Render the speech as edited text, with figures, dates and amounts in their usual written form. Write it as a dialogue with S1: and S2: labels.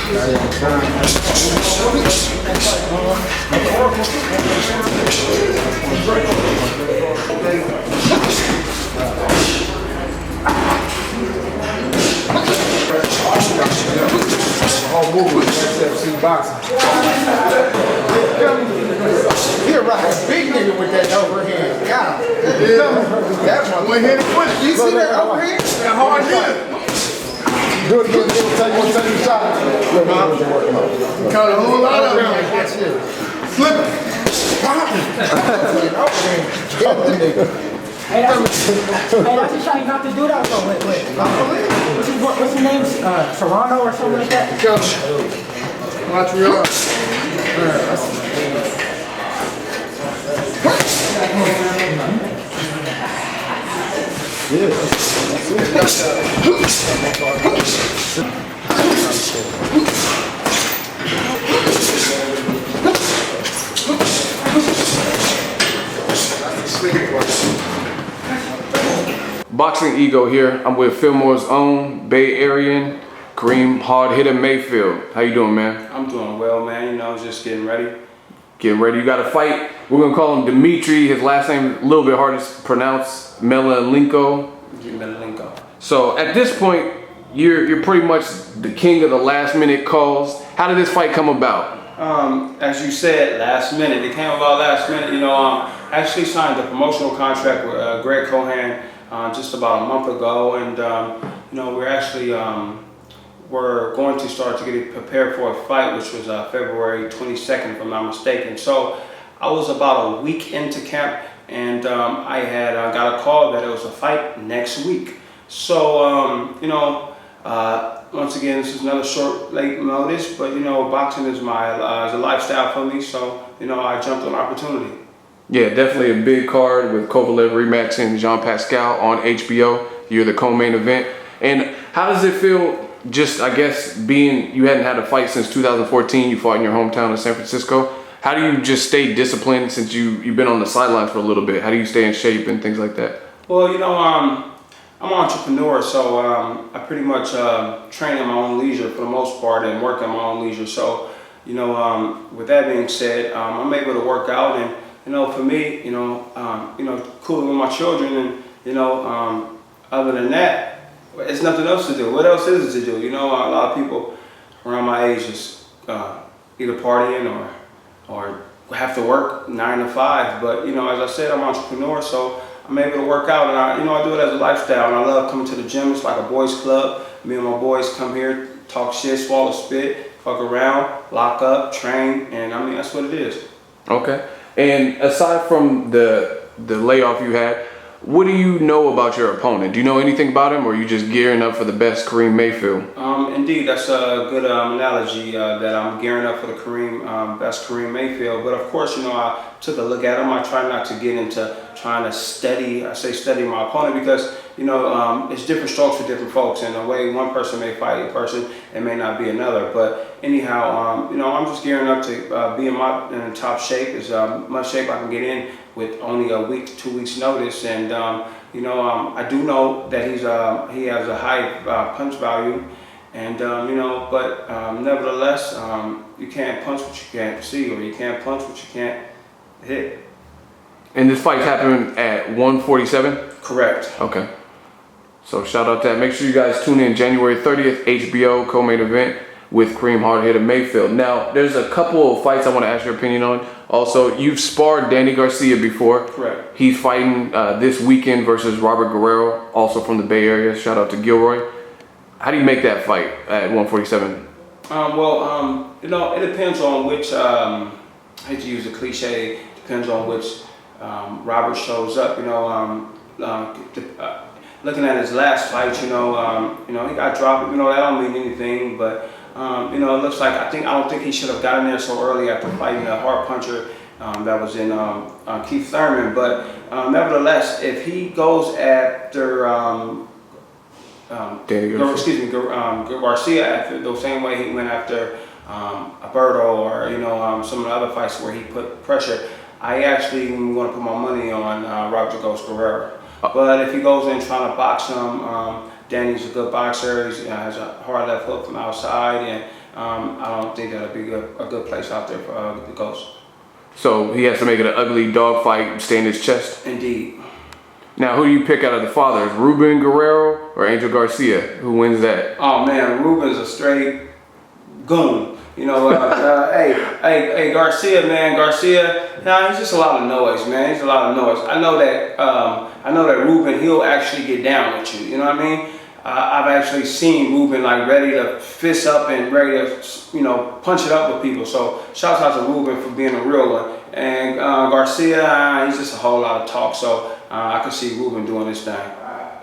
S1: Whole movement, SFC boxing. You're right, big nigga with that overhand. God, that one hit quick. You see that overhand? That hard hit. Do it again. Take one shot. Cut a whole lot of them. Flip it. Get the nigga.
S2: Hey, that's a shot you have to do that. Oh, wait. What's his name? Toronto or something like that?
S1: Coach. Montreal.
S3: Boxing Ego here. I'm with Fillmore's own Bay Arean, Karim Hard Hitter Mayfield. How you doing, man?
S4: I'm doing well, man. You know, just getting ready.
S3: Getting ready. You got a fight. We're gonna call him Dimitri. His last name a little bit hard to pronounce. Melalenko.
S4: Melalenko.
S3: So at this point, you're pretty much the king of the last minute calls. How did this fight come about?
S4: As you said, last minute. It came about last minute. You know, I actually signed a promotional contract with Greg Cohan just about a month ago, and you know, we're actually we're going to start to get it prepared for a fight, which was February 22nd, if I'm not mistaken. So I was about a week into camp, and I had got a call that it was a fight next week. So you know, once again, this is another short, late notice, but you know, boxing is my is a lifestyle for me. So you know, I jumped on opportunity.
S3: Yeah, definitely a big card with Kovalev rematching Jean Pascal on HBO. You're the co-main event. And how does it feel, just, I guess, being, you hadn't had a fight since 2014, you fought in your hometown of San Francisco. How do you just stay disciplined since you've been on the sidelines for a little bit? How do you stay in shape and things like that?
S4: Well, you know, I'm an entrepreneur, so I pretty much train at my own leisure for the most part and work at my own leisure. So, you know, with that being said, I'm able to work out, and you know, for me, you know, cooling with my children, and you know, other than that, it's nothing else to do. What else is it to do? You know, a lot of people around my age is either partying or have to work 9 to 5. But you know, as I said, I'm an entrepreneur, so I'm able to work out, and I do it as a lifestyle, and I love coming to the gym. It's like a boys' club. Me and my boys come here, talk shit, swallow spit, fuck around, lock up, train, and I mean, that's what it is.
S3: Okay. And aside from the layoff you had, what do you know about your opponent? Do you know anything about him, or are you just gearing up for the best Karim Mayfield?
S4: Indeed, that's a good analogy that I'm gearing up for the best Karim Mayfield. But of course, you know, I took a look at him. I try not to get into trying to study my opponent, because, you know, it's different strokes for different folks. And the way one person may fight a person, it may not be another. But anyhow, you know, I'm just gearing up to be in top shape, as much shape I can get in with only a week to 2 weeks notice. And you know, I do know that he has a high punch value, and you know, but nevertheless, you can't punch what you can't see, or you can't punch what you can't hit.
S3: And this fight happened at 147?
S4: Correct.
S3: Okay. So shout out to that. Make sure you guys tune in January 30th, HBO co-main event with Karim Hard Hitter Mayfield. Now, there's a couple of fights I want to ask your opinion on. Also, you've sparred Danny Garcia before.
S4: Correct.
S3: He's fighting this weekend versus Robert Guerrero, also from the Bay Area. Shout out to Gilroy. How do you make that fight at 147?
S4: Well, you know, it depends on which, I hate to use a cliche, depends on which Robert shows up. You know, looking at his last fight, you know, he got dropped. You know, that don't mean anything, but you know, it looks like I don't think he should have gotten there so early after fighting a hard puncher that was in Keith Thurman. But nevertheless, if he goes after Garcia after the same way he went after Alberto, or you know, some of the other fights where he put pressure, I actually want to put my money on Robert Ghost Guerrero. But if he goes in trying to box him Danny's a good boxer. He has a hard left hook from outside, and I don't think that'll be a good place out there for the Ghost.
S3: So he has to make it an ugly dog fight, stay in his chest?
S4: Indeed.
S3: Now, who do you pick out of the fathers, Ruben, Guerrero, or Angel Garcia? Who wins that?
S4: Oh man, Ruben's a straight goon. You know, hey, Garcia, man, Garcia. Nah, he's just a lot of noise, man. He's a lot of noise. I know that Ruben, he'll actually get down with you. You know what I mean? I've actually seen Ruben like ready to fist up and ready to, you know, punch it up with people. So shouts out to Ruben for being a real one. And Garcia, he's just a whole lot of talk. So I could see Ruben doing this thing.